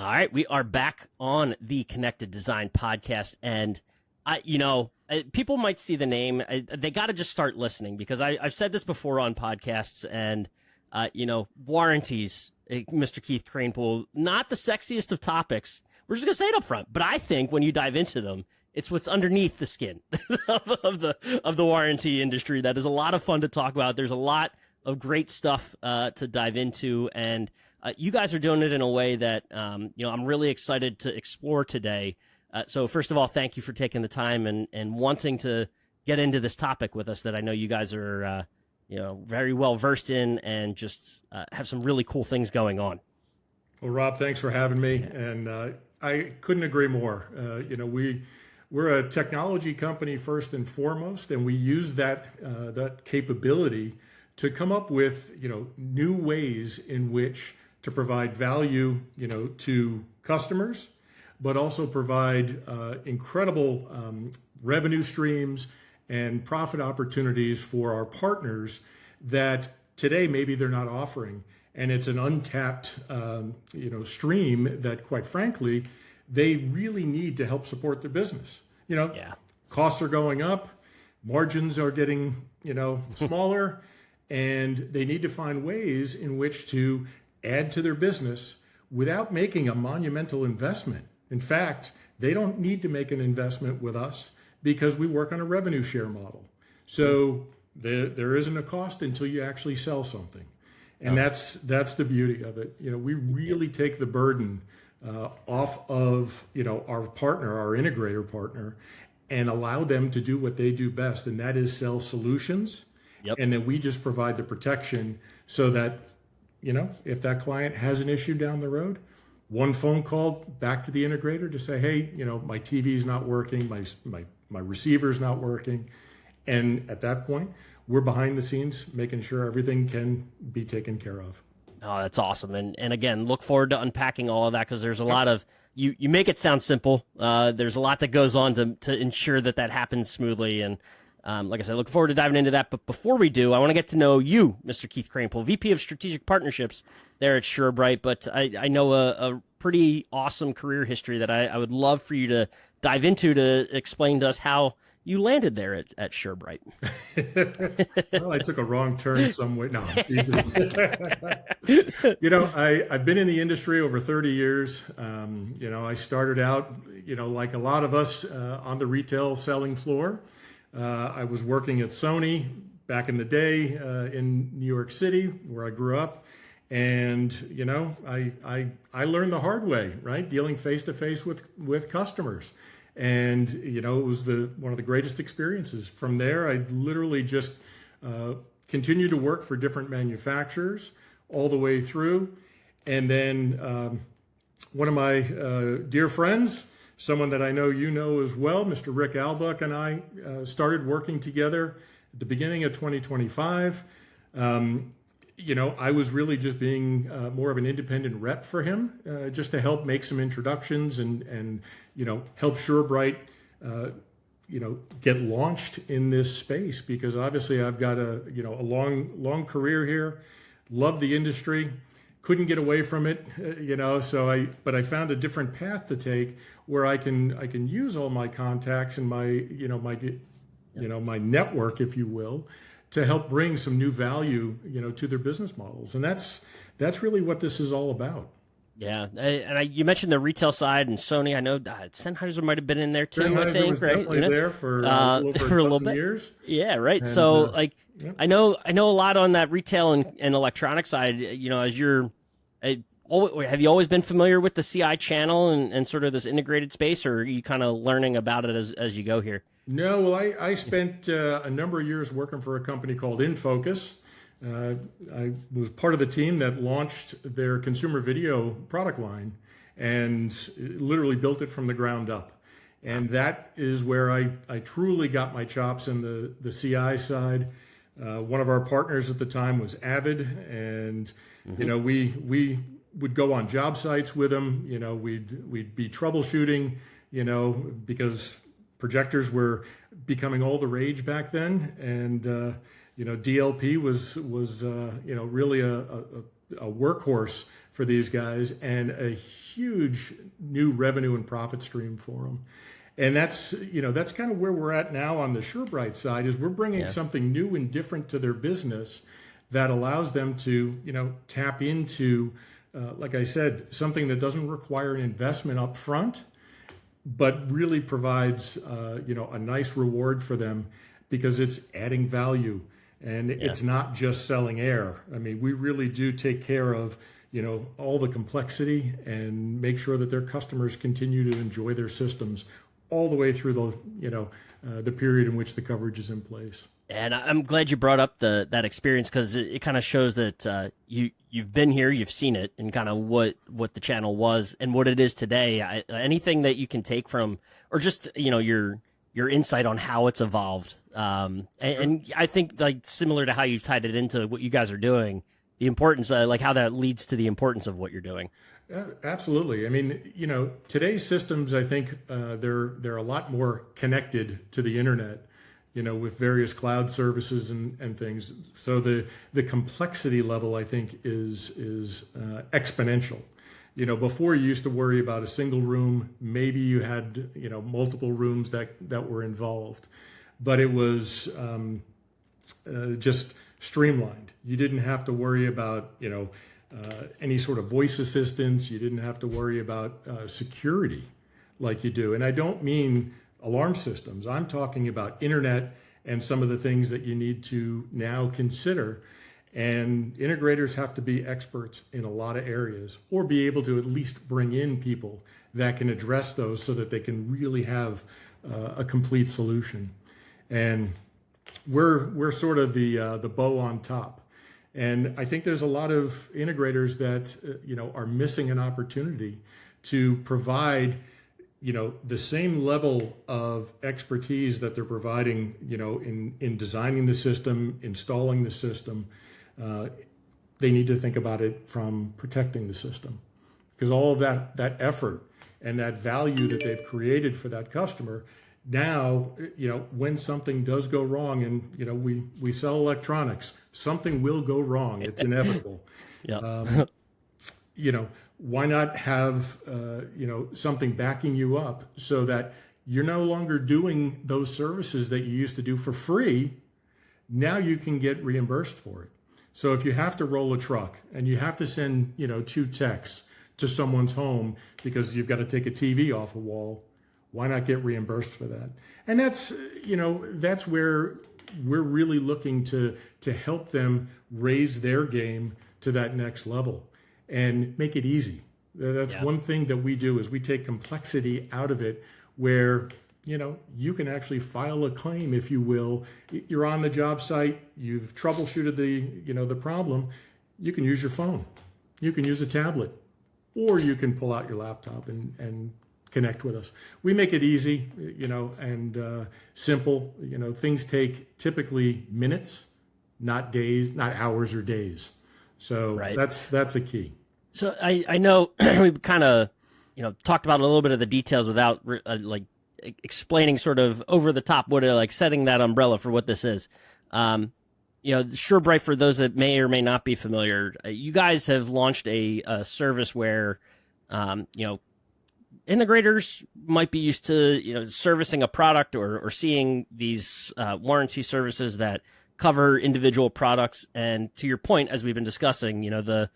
All right, we are back on the Connected Design podcast, and people might see the name. They got to just start listening because I've said this before on podcasts, and warranties. Mr. Keith Kranepool, not the sexiest of topics. We're just gonna say it up front, but I think when you dive into them, it's what's underneath the skin of the warranty industry that is a lot of fun to talk about. There's a lot of great stuff to dive into, and you guys are doing it in a way that I'm really excited to explore today. So first of all, thank you for taking the time and wanting to get into this topic with us that I know you guys are very well versed in and just have some really cool things going on. Well, Rob, thanks for having me, and I couldn't agree more. We're a technology company first and foremost, and we use that capability to come up with new ways in which to provide value to customers, but also provide incredible revenue streams and profit opportunities for our partners that today maybe they're not offering. And it's an untapped stream that, quite frankly, they really need to help support their business. Costs are going up, margins are getting smaller, and they need to find ways in which to add to their business without making a monumental investment. In fact, they don't need to make an investment with us because we work on a revenue share model. So there isn't a cost until you actually sell something. And that's the beauty of it. We really take the burden off of our partner, our integrator partner, and allow them to do what they do best, and that is sell solutions. Yep. And then we just provide the protection so that if that client has an issue down the road, one phone call back to the integrator to say, hey, my TV's not working, my receiver's not working, and at that point, we're behind the scenes making sure everything can be taken care of. Oh, that's awesome. And again, look forward to unpacking all of that because there's a lot of, you make it sound simple. There's a lot that goes on to ensure that happens smoothly. And like I said, look forward to diving into that. But before we do, I want to get to know you, Mr. Keith Kranepool, VP of Strategic Partnerships there at SureBright. But I know a pretty awesome career history that I would love for you to dive into to explain to us how you landed there at SureBright. Well, I took a wrong turn somewhere. No, easy. I've been in the industry over 30 years. I started out, like a lot of us on the retail selling floor. I was working at Sony back in the day in New York City, where I grew up. And, I learned the hard way, right? Dealing face to face with customers. And, it was one of the greatest experiences. From there, I literally just continued to work for different manufacturers all the way through. And then one of my dear friends, someone that I know as well, Mr. Rick Albuck, and I started working together at the beginning of 2025. I was really just being more of an independent rep for him, just to help make some introductions and help SureBright, get launched in this space, because obviously I've got a long career here, love the industry, couldn't get away from it, but I found a different path to take where I can use all my contacts and my network, if you will, to help bring some new value, to their business models. And that's really what this is all about. Yeah. And you mentioned the retail side and Sony. I know Sennheiser might have been in there too, Sennheiser I think, was right? Definitely there for a little bit. Years. Yeah, right. And, so yeah. I know a lot on that retail and electronic side, as have you always been familiar with the CI channel and sort of this integrated space, or are you kind of learning about it as you go here? No, well, I spent a number of years working for a company called InFocus. I was part of the team that launched their consumer video product line and literally built it from the ground up. And that is where I truly got my chops in the CI side. One of our partners at the time was Avid, and we would go on job sites with them. We'd be troubleshooting, because projectors were becoming all the rage back then, and DLP was really a workhorse for for these guys and a huge new revenue and profit stream for them. And that's kind of where we're at now on the SureBright side, is we're bringing something new and different to their business that allows them to, tap into, like I said, something that doesn't require an investment up front, but really provides, a nice reward for them because it's adding value. And it's not just selling air. I mean, we really do take care of, all the complexity and make sure that their customers continue to enjoy their systems all the way through the period in which the coverage is in place. And I'm glad you brought up that experience, because it kind of shows that you've been here, you've seen it, and kind of what the channel was and what it is today. Anything that you can take from, or just your insight on how it's evolved. And I think, like, similar to how you've tied it into what you guys are doing, the importance, like how that leads to the importance of what you're doing. Absolutely. I mean, today's systems, I think they're a lot more connected to the internet, with various cloud services and things. So the complexity level, I think, is exponential. Before you used to worry about a single room, maybe you had, multiple rooms that were involved, but it was just streamlined. You didn't have to worry about, any sort of voice assistance. You didn't have to worry about security like you do. And I don't mean alarm systems. I'm talking about internet and some of the things that you need to now consider. And integrators have to be experts in a lot of areas, or be able to at least bring in people that can address those so that they can really have a complete solution. And we're sort of the bow on top. And I think there's a lot of integrators that are missing an opportunity to provide the same level of expertise that they're providing in designing the system, installing the system. They need to think about it from protecting the system, because all of that effort and that value that they've created for that customer, now, when something does go wrong, and, we sell electronics, something will go wrong. It's inevitable. Why not have, something backing you up so that you're no longer doing those services that you used to do for free. Now you can get reimbursed for it. So if you have to roll a truck and you have to send, 2 techs to someone's home because you've got to take a TV off a wall, why not get reimbursed for that? And that's where we're really looking to help them raise their game to that next level and make it easy. That's one thing that we do, is we take complexity out of it, where, you can actually file a claim, if you will. You're on the job site, you've troubleshooted the problem. You can use your phone, you can use a tablet, or you can pull out your laptop and connect with us. We make it easy, and simple. Things take typically minutes, not days, not hours or days. So that's a key. So I know we kind of, talked about a little bit of the details without explaining sort of over the top what setting that umbrella for what this is. SureBright, for those that may or may not be familiar, you guys have launched a service where, integrators might be used to, servicing a product or seeing these warranty services that cover individual products. And to your point, as we've been discussing, the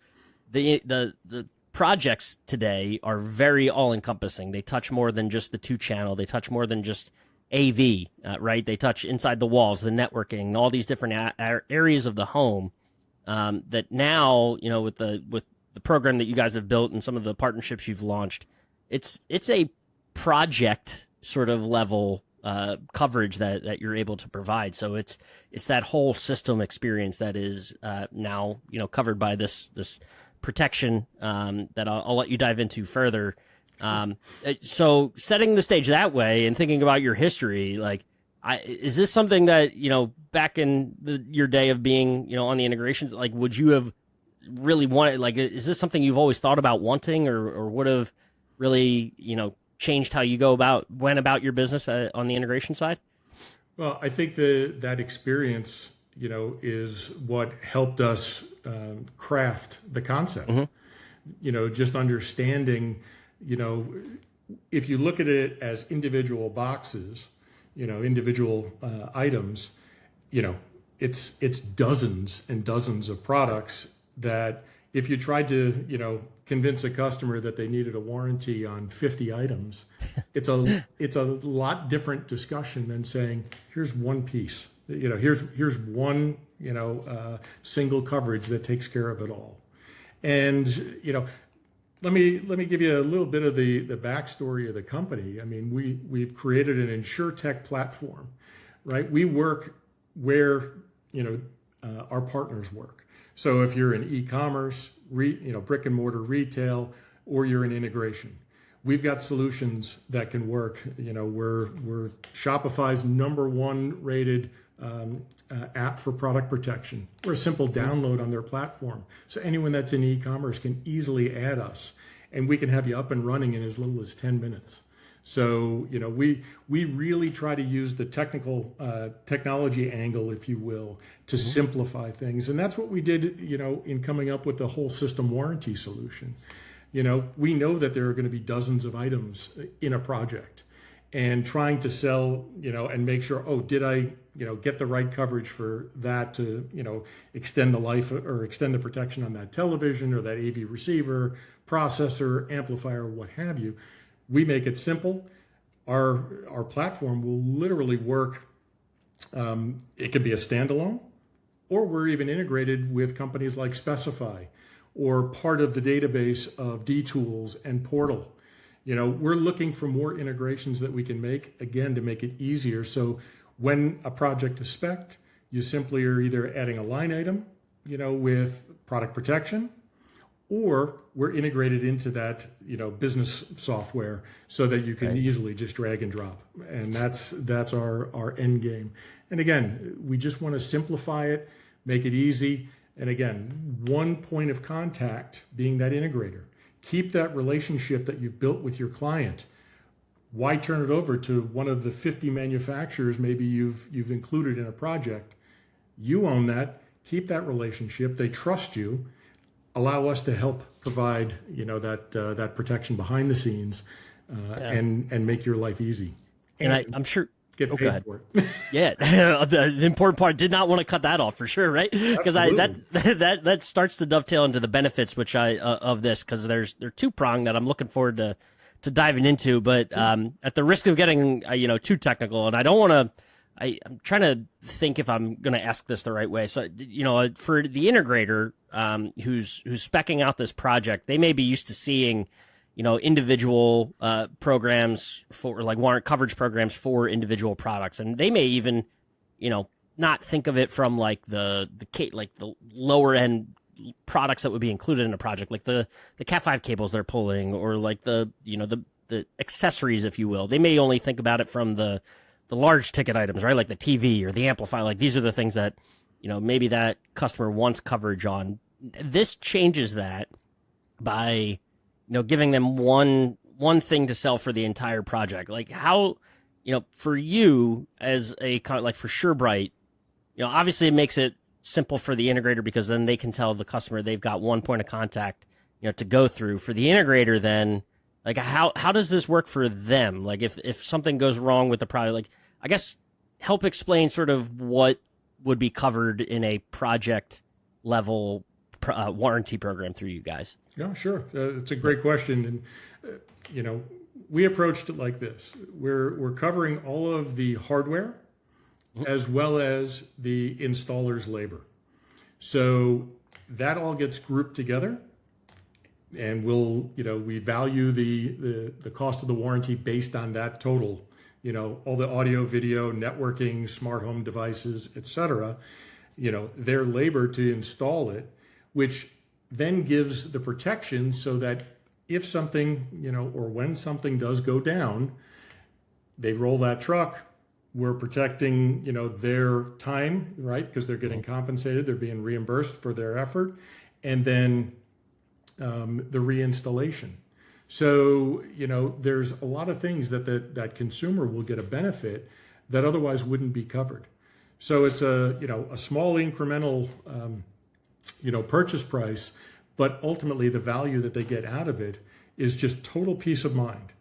projects today are very all-encompassing. They touch more than just the 2-channel. They touch more than just AV, right? They touch inside the walls, the networking, all these different areas of the home. That now, with the program that you guys have built and some of the partnerships you've launched, it's a project sort of level coverage that you're able to provide. So it's that whole system experience that is now covered by this protection that I'll let you dive into further. So setting the stage that way and thinking about your history, is this something that back in your day of being on the integrations, would you have really wanted? Is this something you've always thought about wanting, or would have really changed how you went about your business on the integration side? Well, I think that experience, is what helped us craft the concept. just understanding, if you look at it as individual boxes, individual items, it's dozens and dozens of products that if you tried to, convince a customer that they needed a warranty on 50 items, it's a lot different discussion than saying, here's one piece, here's one, single coverage that takes care of it all. And, let me give you a little bit of the backstory of the company. I mean, we've created an InsurTech platform, right? We work where, our partners work. So if you're in e-commerce, brick and mortar retail, or you're in integration, we've got solutions that can work. We're Shopify's #1 rated app for product protection. We're a simple download on their platform. So anyone that's in e-commerce can easily add us, and we can have you up and running in as little as 10 minutes. So, we really try to use the technology angle, if you will, to simplify things. And that's what we did, in coming up with the whole system warranty solution. We know that there are going to be dozens of items in a project, and trying to sell, and make sure, did I, get the right coverage for that to, extend the life or extend the protection on that television or that AV receiver, processor, amplifier, what have you. We make it simple. Our platform will literally work. It can be a standalone, or we're even integrated with companies like Specify, or part of the database of D-Tools and Portal. We're looking for more integrations that we can make, again, to make it easier. So when a project is spec'd, you simply are either adding a line item, with product protection, or we're integrated into that, business software so that you can easily just drag and drop. And that's our end game. And again, we just want to simplify it, make it easy. And again, one point of contact being that integrator. Keep that relationship that you've built with your client. Why turn it over to one of the 50 manufacturers maybe you've included in a project? You own that. Keep that relationship. They trust you. Allow us to help provide, that protection behind the scenes, and make your life easy. And I'm sure. Get paid for it. Yeah, the important part. Did not want to cut that off for sure, right? Because that starts to dovetail into the benefits, which of this, because they're two-pronged that I'm looking forward to diving into. But at the risk of getting too technical, and I don't want to. I'm trying to think if I'm going to ask this the right way. So, for the integrator who's speccing out this project, they may be used to seeing, individual programs for like warrant coverage programs for individual products, and they may even, not think of it from like the lower end products that would be included in a project, like the Cat5 cables they're pulling, or like the accessories, if you will. They may only think about it from the large ticket items, right? Like the TV or the amplifier. Like these are the things that, maybe that customer wants coverage on. This changes that by, giving them one thing to sell for the entire project. Like how, for you as a like for SureBright, obviously it makes it simple for the integrator, because then they can tell the customer they've got one point of contact, to go through. For the integrator, then, like how does this work for them? Like if something goes wrong with the product, like I guess help explain sort of what would be covered in a project level warranty program through you guys. Yeah, sure. It's a great question. And, we approached it like this. We're covering all of the hardware as well as the installer's labor. So that all gets grouped together. And we value the cost of the warranty based on that total, all the audio, video, networking, smart home devices, et cetera, their labor to install it, which then gives the protection so that if something, or when something does go down, they roll that truck. We're protecting, their time, right? Because they're getting compensated, they're being reimbursed for their effort. And then the reinstallation. So, there's a lot of things that consumer will get a benefit that otherwise wouldn't be covered. So it's a small incremental, purchase price, but ultimately the value that they get out of it is just total peace of mind,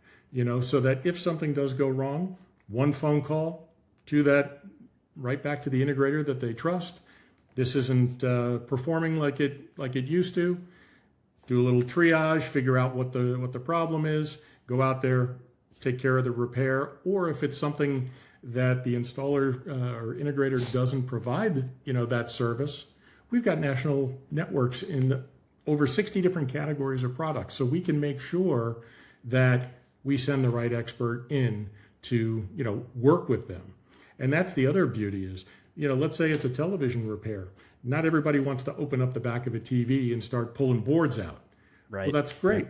so that if something does go wrong, one phone call to that, right back to the integrator that they trust. This isn't performing like it used to. Do a little triage, figure out what the problem is, go out there, take care of the repair, or if it's something that the installer or integrator doesn't provide, that service, we've got national networks in over 60 different categories of products. So we can make sure that we send the right expert in to, work with them. And that's the other beauty is, let's say it's a television repair. Not everybody wants to open up the back of a TV and start pulling boards out. Right. Well, that's great.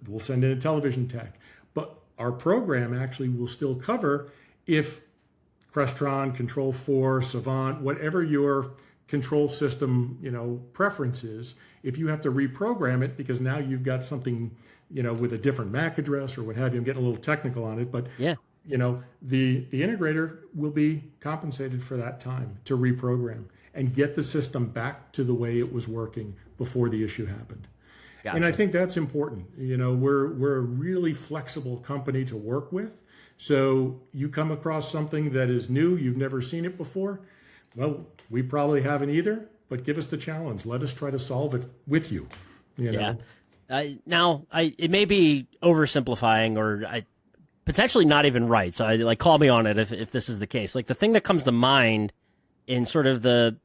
We'll send in a television tech. But our program actually will still cover if Crestron, Control4, Savant, whatever your control system, preference is, if you have to reprogram it because now you've got something, with a different MAC address or what have you, I'm getting a little technical on it, but yeah. The integrator will be compensated for that time to reprogram and get the system back to the way it was working before the issue happened. Gotcha. And I think that's important. We're a really flexible company to work with. So you come across something that is new, you've never seen it before. Well, we probably haven't either, but give us the challenge. Let us try to solve it with you. Yeah. Now, it may be oversimplifying or potentially not even right. So call me on it if this is the case. Like the thing that comes to mind in sort of the,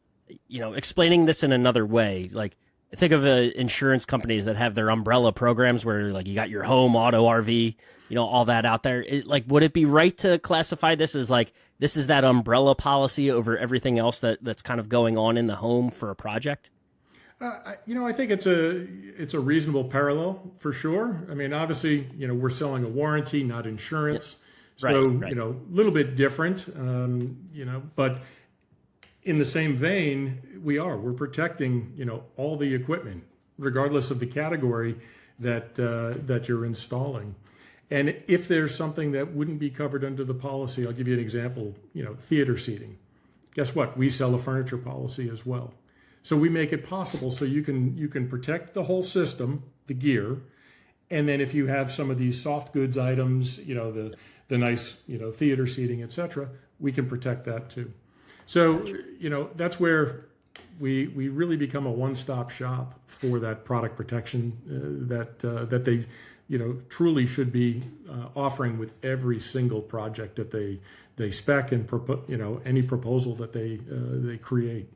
explaining this in another way, like think of insurance companies that have their umbrella programs where like you got your home, auto, RV, all that out there. Would it be right to classify this as like, this is that umbrella policy over everything else that's kind of going on in the home for a project? I think it's a reasonable parallel for sure. I mean, obviously, we're selling a warranty, not insurance. Yeah. So, right. A little bit different, but in the same vein, we're protecting, all the equipment, regardless of the category that you're installing. And if there's something that wouldn't be covered under the policy, I'll give you an example, theater seating. Guess what? We sell a furniture policy as well. So we make it possible so you can protect the whole system, the gear, and then if you have some of these soft goods items, the nice, theater seating, etc., we can protect that too. So, that's where we really become a one-stop shop for that product protection that they, truly should be offering with every single project that they spec and any proposal that they create.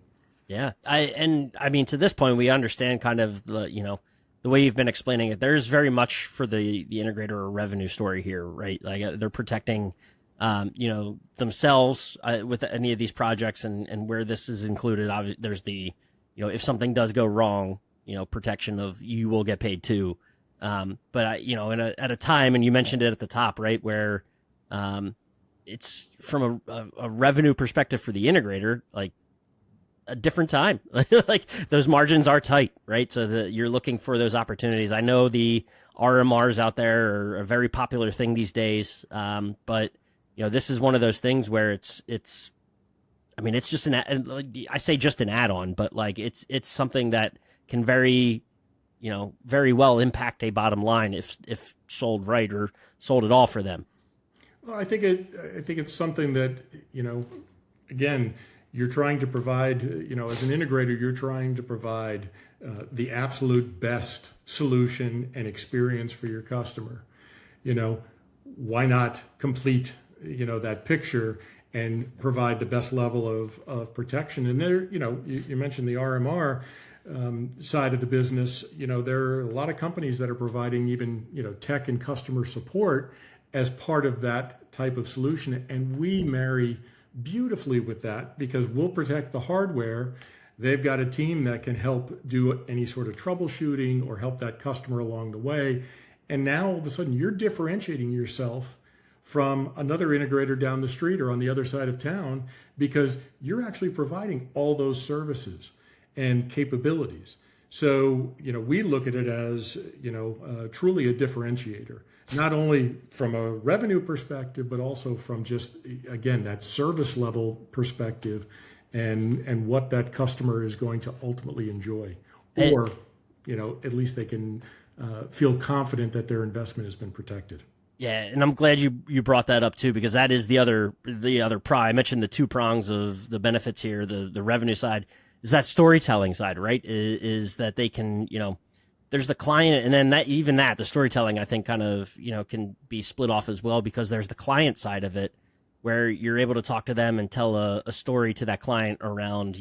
Yeah. I mean, to this point, we understand kind of the way you've been explaining it. There's very much for the integrator a revenue story here, right? Like they're protecting, themselves with any of these projects and where this is included. There's the, if something does go wrong, protection of you will get paid too. But at a time, and you mentioned it at the top, right, where it's from a revenue perspective for the integrator, like, a different time. Like those margins are tight, right? So you're looking for those opportunities. I know the RMRs out there are a very popular thing these days. But this is one of those things where it's just I say just an add-on, but like it's something that can very well impact a bottom line if sold right or sold at all for them. Well, I think it's something that, again, you're trying to provide, as an integrator, you're trying to provide the absolute best solution and experience for your customer. Why not complete, that picture and provide the best level of protection? And there, you mentioned the RMR side of the business. There are a lot of companies that are providing even, tech and customer support as part of that type of solution. And we marry beautifully with that because we'll protect the hardware. They've got a team that can help do any sort of troubleshooting or help that customer along the way. And now all of a sudden you're differentiating yourself from another integrator down the street or on the other side of town because you're actually providing all those services and capabilities. So, we look at it as, truly a differentiator. Not only from a revenue perspective, but also from just, again, that service level perspective and what that customer is going to ultimately enjoy or at least they can feel confident that their investment has been protected. Yeah, and I'm glad you brought that up too, because that is the other prong. I mentioned the two prongs of the benefits here. The revenue side is that storytelling side, right? Is that they can, there's the client, and then the storytelling, I think, kind of, can be split off as well, because there's the client side of it where you're able to talk to them and tell a story to that client around,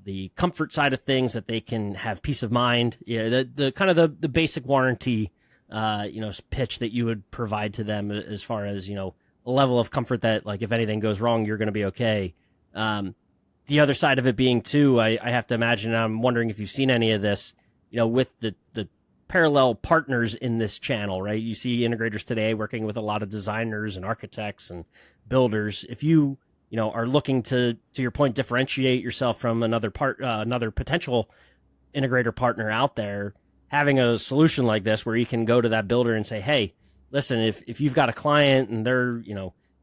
the comfort side of things, that they can have peace of mind. The kind of the basic warranty pitch that you would provide to them, as far as, a level of comfort that, like, if anything goes wrong, you're going to be okay. The other side of it being too, I have to imagine, I'm wondering if you've seen any of this, with the parallel partners in this channel, right? You see integrators today working with a lot of designers and architects and builders. If you, are looking to your point, differentiate yourself from another potential integrator partner out there, having a solution like this where you can go to that builder and say, hey, listen, if you've got a client and they're,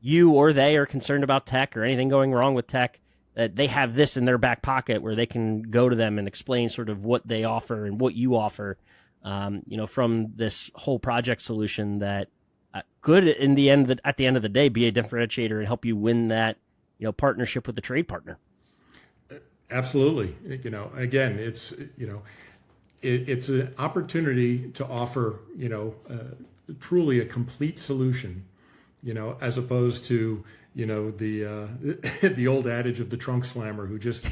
you or they are concerned about tech or anything going wrong with tech, that they have this in their back pocket where they can go to them and explain sort of what they offer and what you offer, from this whole project solution that could, at the end of the day, be a differentiator and help you win that, partnership with the trade partner. Absolutely. Again, it's an opportunity to offer, truly a complete solution, as opposed to, the old adage of the trunk slammer who just,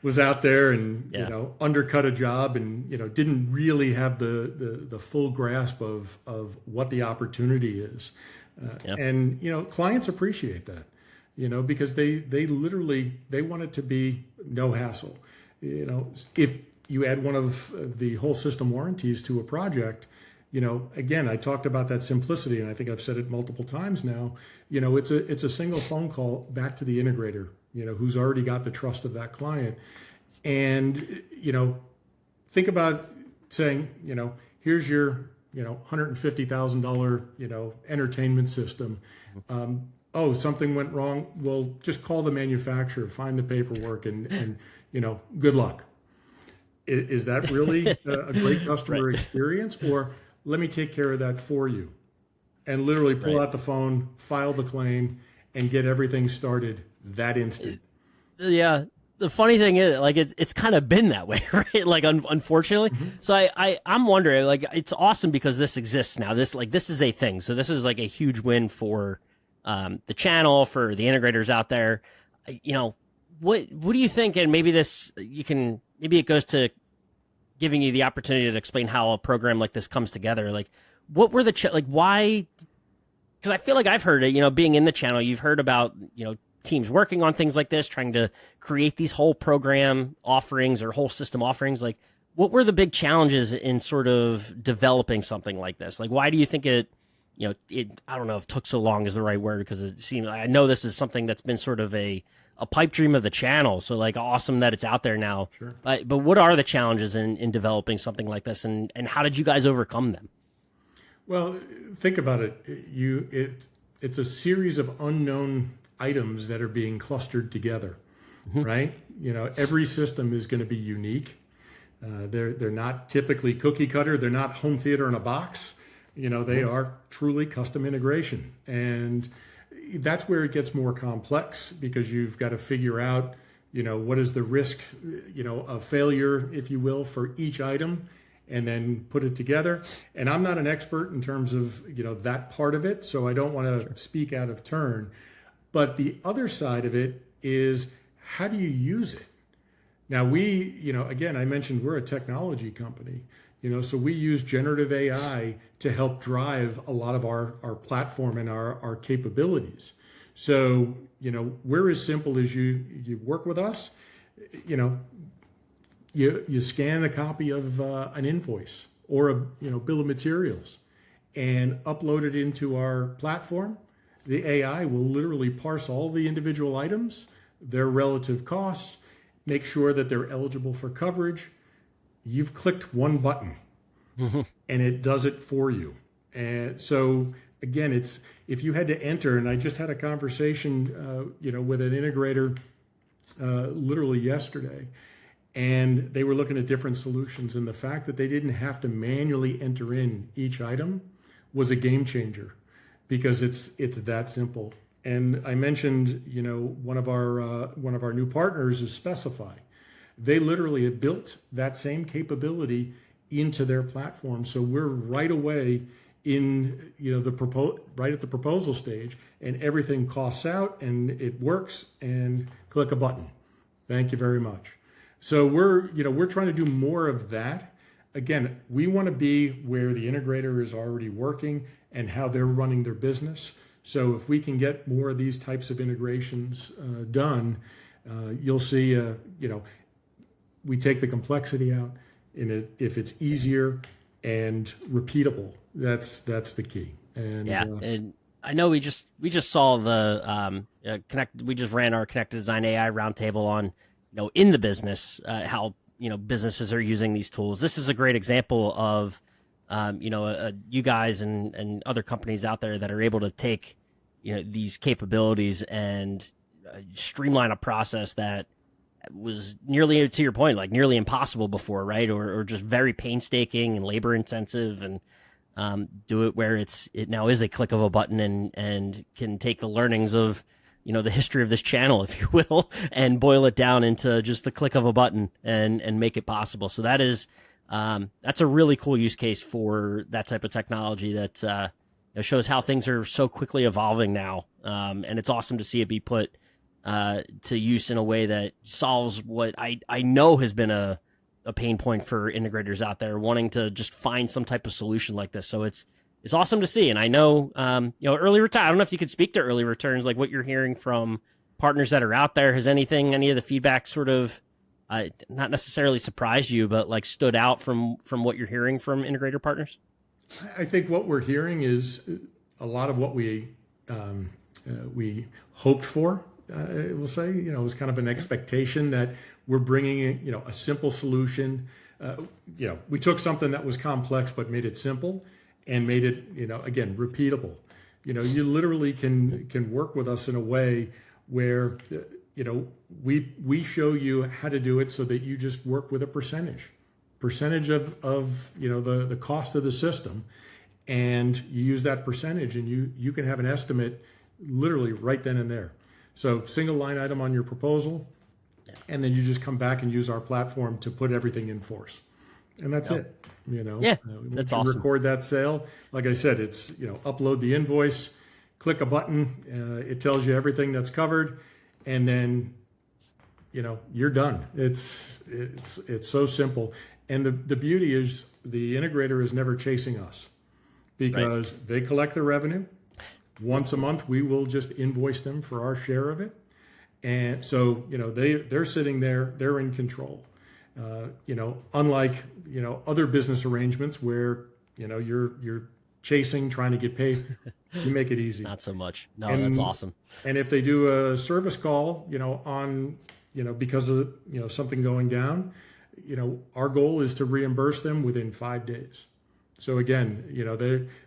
was out there and, undercut a job and, didn't really have the full grasp of what the opportunity is. And, clients appreciate that, because they literally, they want it to be no hassle. If you add one of the whole system warranties to a project, again, I talked about that simplicity, and I think I've said it multiple times now. It's a single phone call back to the integrator, who's already got the trust of that client. And, think about saying, here's your, $150,000, entertainment system. Oh, something went wrong. Well, just call the manufacturer, find the paperwork, and good luck. Is that really a great customer experience? Or let me take care of that for you, and literally pull out the phone, file the claim, and get everything started that instant. Yeah. The funny thing is, like, it's kind of been that way, right? Like, unfortunately. Mm-hmm. So I'm wondering, like, it's awesome because this exists now. This is a thing. So this is like a huge win for the channel, for the integrators out there. What do you think? And maybe it goes to giving you the opportunity to explain how a program like this comes together. Like, what were why? Because I feel like I've heard it, being in the channel, you've heard about, teams working on things like this, trying to create these whole program offerings or whole system offerings. Like, what were the big challenges in sort of developing something like this? Like, why do you think it, I don't know if took so long is the right word, because it seems, I know this is something that's been sort of a pipe dream of the channel. So, like, awesome that it's out there now. Sure. But what are the challenges in developing something like this, and how did you guys overcome them? Well, think about it. It's a series of unknown items that are being clustered together, mm-hmm. right? Every system is going to be unique. They're not typically cookie cutter. They're not home theater in a box. They mm-hmm. are truly custom integration. And that's where it gets more complex, because you've got to figure out, what is the risk, of failure, if you will, for each item, and then put it together. And I'm not an expert in terms of, that part of it, so I don't want to speak out of turn. But the other side of it is, how do you use it? Now, we, again, I mentioned we're a technology company, so we use generative AI to help drive a lot of our platform and our capabilities. So, we're as simple as you work with us, you scan a copy of an invoice or a bill of materials and upload it into our platform. The AI will literally parse all the individual items, their relative costs, make sure that they're eligible for coverage. You've clicked one button, mm-hmm. and it does it for you. And so, again, it's, if you had to enter, and I just had a conversation, with an integrator literally yesterday, and they were looking at different solutions. And the fact that they didn't have to manually enter in each item was a game changer, because it's that simple. And I mentioned, one of our new partners is Specify. They literally have built that same capability into their platform. So we're right away in right at the proposal stage, and everything costs out and it works, and click a button. Thank you very much. So we're trying to do more of that. Again, we want to be where the integrator is already working and how they're running their business. So if we can get more of these types of integrations done, you'll see, we take the complexity out, and if it's easier and repeatable, that's the key. And and I know we just saw the we just ran our Connected Design AI roundtable on in the business how businesses are using these tools. This is a great example of you guys and other companies out there that are able to take these capabilities and streamline a process that was nearly, to your point, like nearly impossible before, right? Or just very painstaking and labor intensive, and do it where it now is a click of a button and can take the learnings of the history of this channel, if you will, and boil it down into just the click of a button and make it possible. So that is that's a really cool use case for that type of technology that shows how things are so quickly evolving now, and it's awesome to see it be put to use in a way that solves what I know has been a pain point for integrators out there wanting to just find some type of solution like this. So it's awesome to see. And I know, early return, I don't know if you could speak to early returns, like what you're hearing from partners that are out there. Has any of the feedback sort of not necessarily surprised you, but like stood out from what you're hearing from integrator partners? I think what we're hearing is a lot of what we hoped for. We'll say, it was kind of an expectation that we're bringing in, a simple solution. We took something that was complex but made it simple and made it, again, repeatable. You literally can work with us in a way where, we show you how to do it so that you just work with a percentage of the cost of the system, and you use that percentage, and you can have an estimate literally right then and there. So single line item on your proposal, and then you just come back and use our platform to put everything in force, and that's it. That's awesome. Record that sale. Like I said, it's upload the invoice, click a button, it tells you everything that's covered, and then you're done. It's so simple. And the beauty is the integrator is never chasing us, because they collect the revenue. Once a month, we will just invoice them for our share of it. And so, they're sitting there, they're in control. Unlike, other business arrangements where, you're chasing, trying to get paid, you make it easy. Not so much. No, that's awesome. And if they do a service call, on, because of, something going down, our goal is to reimburse them within 5 days. So again,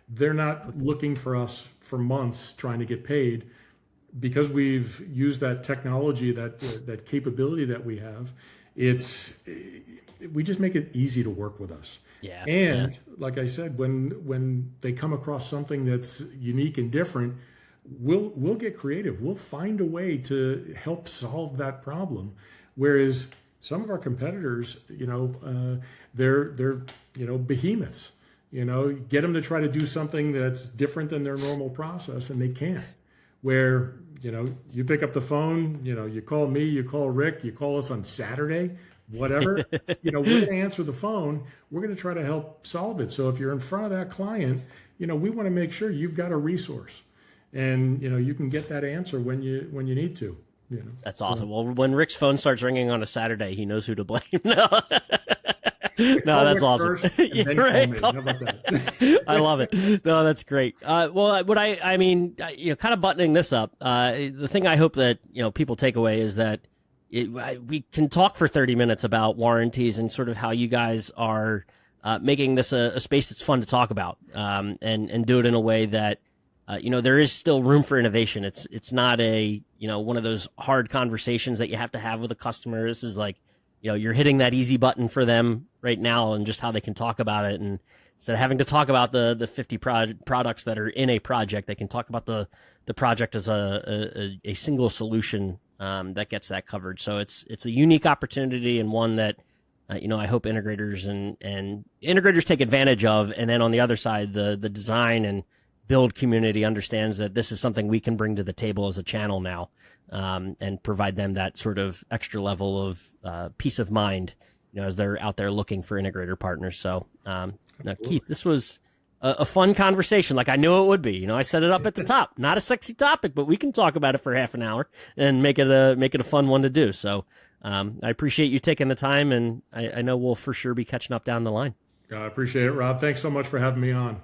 they're not looking for us for months trying to get paid, because we've used that technology, that capability that we have. We just make it easy to work with us. Yeah. And like I said, when they come across something that's unique and different, we'll get creative. We'll find a way to help solve that problem. Whereas some of our competitors, they're behemoths. Get them to try to do something that's different than their normal process, and they can't. Where, you pick up the phone, you call me, you call Rick, you call us on Saturday, whatever, we're going to answer the phone. We're going to try to help solve it. So if you're in front of that client, we want to make sure you've got a resource, and, you can get that answer when you need to. That's awesome. Well, when Rick's phone starts ringing on a Saturday, he knows who to blame. No, that's awesome. Yeah, right. How about that? I love it. No, that's great. Well, what I mean, kind of buttoning this up, the thing I hope that, people take away is that we can talk for 30 minutes about warranties and sort of how you guys are making this a space that's fun to talk about, and do it in a way that, there is still room for innovation. It's not one of those hard conversations that you have to have with a customer. This is like, you're hitting that easy button for them right now, and just how they can talk about it. And instead of having to talk about the 50 products that are in a project, they can talk about the project as a single solution that gets that covered. So it's a unique opportunity, and one that I hope integrators and integrators take advantage of. And then on the other side, the design and build community understands that this is something we can bring to the table as a channel now, and provide them that sort of extra level of peace of mind, as they're out there looking for integrator partners. So, Keith, this was a fun conversation, like I knew it would be. I set it up at the top. Not a sexy topic, but we can talk about it for half an hour and make it a fun one to do. So, I appreciate you taking the time, and I know we'll for sure be catching up down the line. I appreciate it, Rob. Thanks so much for having me on.